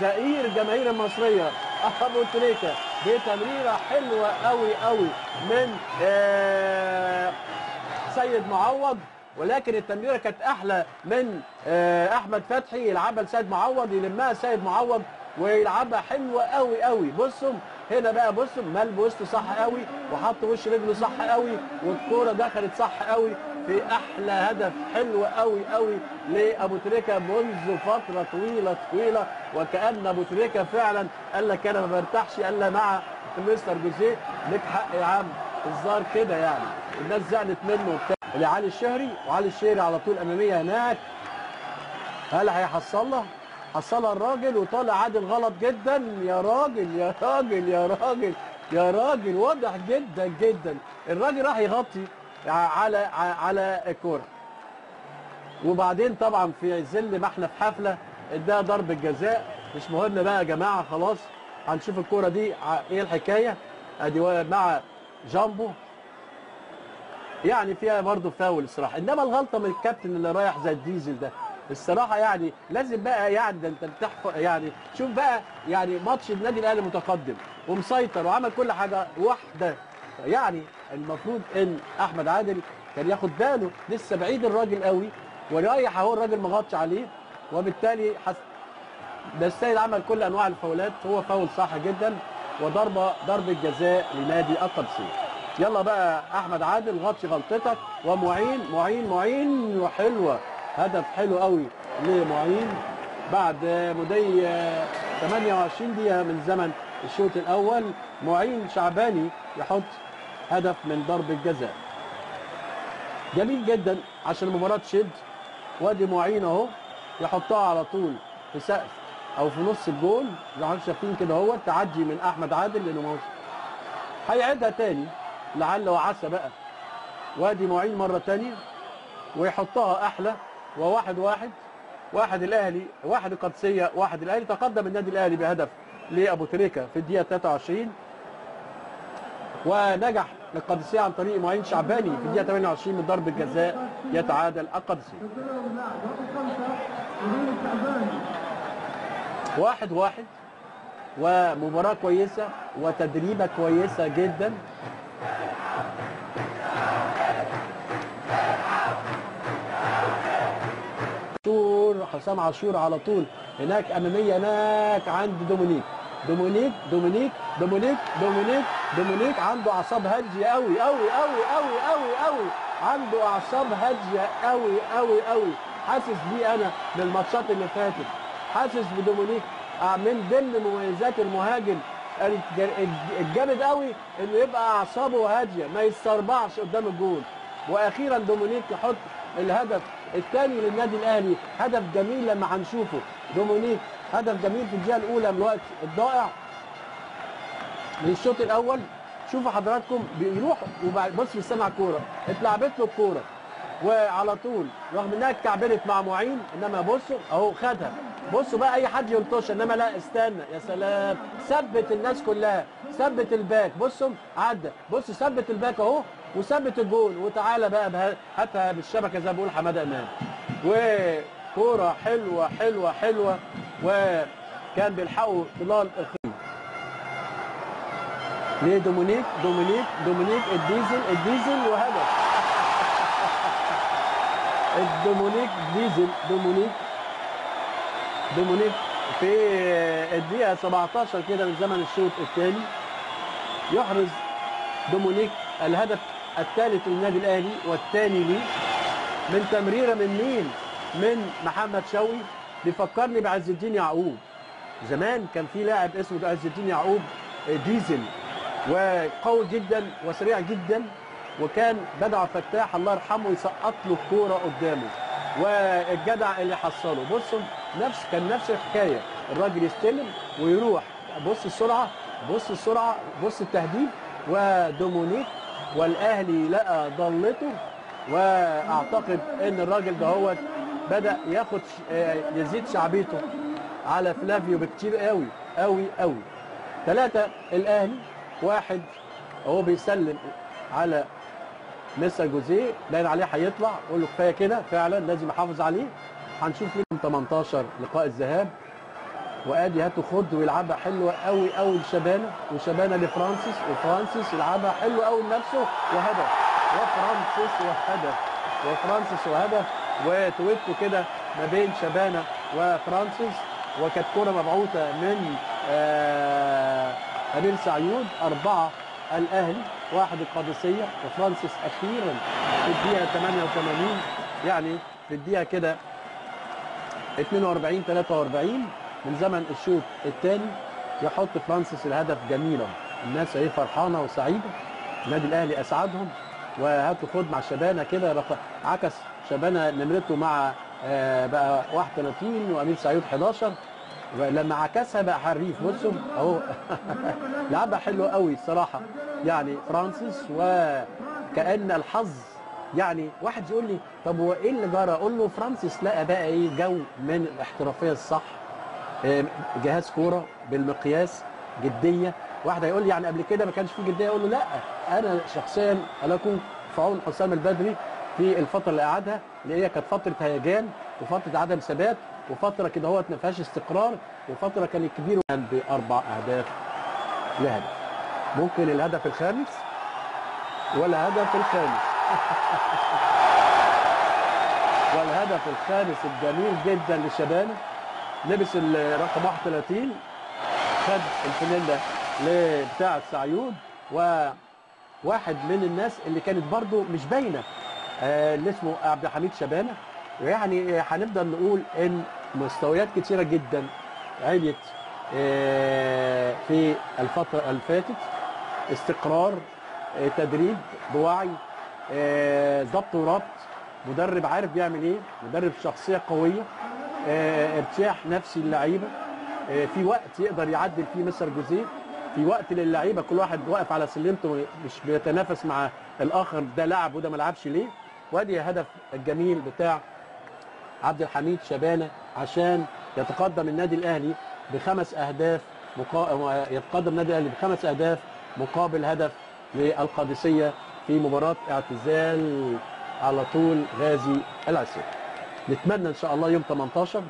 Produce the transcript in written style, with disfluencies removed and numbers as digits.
زئير الجماهير المصريه ابو تريكه بتمريره حلوه قوي قوي من سيد معوض، ولكن التمريره كانت احلى من احمد فتحي. يلعبها لسيد معوض، يلمها سيد معوض ويلعبها حلوه قوي قوي. بصوا هنا بقى، بصوا مال بوسطه صح قوي وحط وش رجله صح قوي، والكوره دخلت صح قوي في احلى هدف حلو قوي قوي لابو تريكه منذ فتره طويله طويله. وكان ابو تريكه فعلا قال لك انا ما برتاحش الا مع مستر جوزيه. لك حق يا عم، الظاهر كده يعني الناس زعلت منه وبتاع. لعلي الشهري، وعلي الشهري على طول اماميه هناك. هل هيحصلها؟ حصلها الراجل وطالع عادل غلط جدا. يا راجل يا راجل يا راجل يا راجل، واضح جدا جدا الراجل راح يغطي على الكوره. وبعدين طبعا في ظل ما احنا في حفله اداها ضربه جزاء. مش مهم بقى يا جماعه، خلاص هنشوف الكوره دي ايه الحكايه. ادي مع جامبو يعني فيها برضه فاول الصراحه، انما الغلطه من الكابتن اللي رايح زي الديزل ده الصراحه يعني لازم بقى يعني ده انت بتحفظ يعني. شوف بقى يعني ماتش النادي الاهلي متقدم ومسيطر وعمل كل حاجه واحده، يعني المفروض ان احمد عادل كان ياخد باله. لسه بعيد الراجل قوي ورايح اهو، الراجل مغطش عليه، وبالتالي ده السيد عمل كل انواع الفاولات. هو فاول صح جدا ضربه جزاء لنادي القادسيه. يلا بقى احمد عادل غطي غلطتك، ومعين معين وحلوه، هدف حلو قوي لمعين بعد مضي 28 دقيقه من زمن الشوط الاول. معين شعباني يحط هدف من ضربه جزاء جميل جدا عشان المباراه تشد. وادي معين اهو يحطها على طول في سقف او في نص الجول زي ما انتم شايفين كده. هو تعدي من احمد عادل لانه هيعيدها تاني لعل وعسى بقى. وادي معين مره تانيه ويحطها احلى. وواحد واحد الاهلي، واحد القادسيه، واحد الاهلي. تقدم النادي الاهلي بهدف لابو تريكه في الدقيقه 23، ونجح القادسيه عن طريق معين شعباني في الدقيقه 28 من ضربه جزاء يتعادل القادسيه. 1-1 ومباراه كويسه وتدريبه كويسه جدا. حسام عاشور على طول هناك اماميه هناك عند دومينيك عنده اعصاب هاديه قوي قوي قوي قوي قوي قوي، عنده اعصاب هاديه قوي قوي قوي. حاسس بيه انا من الماتشات اللي فاتت، حاسس بدومينيك من ضمن مميزات المهاجم الجامد قوي انه يبقى اعصابه هاديه ما يتسربعش قدام الجول. واخيرا دومينيك يحط الهدف الثاني للنادي الاهلي، هدف جميل لما هنشوفه. دومينيك هدف جميل في الدقيقه الاولى من الوقت الضائع من الشوط الاول. شوفوا حضراتكم بيروح وبص بيستمع الكوره، اتلعبت له الكوره وعلى طول رغم انها اتكعبلت مع معين، انما بصوا اهو خدها. بصوا بقى اي حد يلطش، انما لا استنى يا سلام، ثبت الناس كلها، ثبت الباك. بصوا عدى، بصوا ثبت الباك اهو وثبت الجول. وتعالى بقى هاتها بالشبكه زي ما بيقول حماده امام. وكوره حلوه حلوه حلوه، وكان بيلحقوا طلال الخيل ليه دومينيك الديزل وهدف. دومينيك في الدقيقه 17 كده من زمن الشوط الثاني يحرز دومينيك الهدف الثالث للنادي الاهلي والثاني ليه من تمريره من مين؟ من محمد شوقي. بيفكرني بعز الدين يعقوب. زمان كان في لاعب اسمه عز الدين يعقوب ديزل، وقوي جدا وسريع جدا، وكان بدع فتاح الله يرحمه يسقط له الكوره قدامه، والجدع اللي حصله. بصوا كان نفس الحكايه، الراجل يستلم ويروح. بص السرعه، بص التهديد. ودومينيك والاهلي لقى ضلته، واعتقد ان الراجل ده هو بدا ياخد يزيد شعبيته على فلافيو بكتير قوي قوي قوي. 3 الاهلي 1 هو بيسلم على مستر جوزيه، باين عليه هيطلع، قول له كفايه كده، فعلا لازم احافظ عليه. هنشوف لكم 18 لقاء الذهاب وادي هاتوا خد ويلعبها حلوه قوي قوي لشبانه، وشبانه لفرانسيس، وفرانسيس يلعبها حلوه قوي لنفسه وهدف، وفرانسيس وهدف، وفرانسيس وهدف، وتويتو كده ما بين شبانه وفرانسيس. وكانت كوره مبعوثه من امير سعيود. 4 الاهلي 1 القادسيه، وفرانسيس اخيرا في الدقيقه 88 يعني في الدقيقه كده 42 43 من زمن الشوط الثاني يحط فرانسيس الهدف. جميله، الناس اهي فرحانه وسعيده، النادي الاهلي اسعدهم. وهاتوا خد مع شبانه كده، عكس شبانه نمرته مع بقى 31 وامير سعيد 11، ولما عكسها بقى حريف. بصوا اهو لعبها حلوه قوي الصراحه يعني فرانسيس، وكأن الحظ يعني. واحد يقول لي طب هو ايه اللي جرى؟ اقول له فرانسيس لقى بقى ايه جو من الاحترافيه الصح، جهاز كوره بالمقياس، جديه. واحد هيقول لي يعني قبل كده ما كانش فيه جديه، اقول له لا، انا شخصيا لكم في عون حسام البدري في الفتره اللي قعدها، اللي هي كانت فتره هيجان وفتره عدم ثبات وفتره كده هو ما فيهاش استقرار، وفتره كان الكبير ب4 اهداف لهدف. ممكن الهدف الخامس ولا هدف الخامس والهدف الخامس الجميل جدا لشبانه، لبس الرقم 31، خد الفانيلا بتاع سعيود. وواحد من الناس اللي كانت برضو مش باينه اللي اسمه عبد الحميد شبانه. يعني هنفضل نقول ان مستويات كتيره جدا عليت في الفتره اللي فاتت، استقرار، تدريب بوعي، ضبط وربط، مدرب عارف بيعمل ايه، مدرب شخصيه قويه، ارتياح نفسي للعيبه، في وقت يقدر يعدل فيه مستر جوزيه، في وقت للعيبه كل واحد واقف على سلمته مش بيتنافس مع الاخر، ده لعب وده ما لعبش ليه. وادي هدف الجميل بتاع عبد الحميد شبانه عشان يتقدم النادي الاهلي ب5 اهداف يتقدم النادي الاهلي ب5 اهداف مقابل هدف للقادسيه في مباراه اعتزال على طول غازي العسير. نتمنى ان شاء الله يوم 18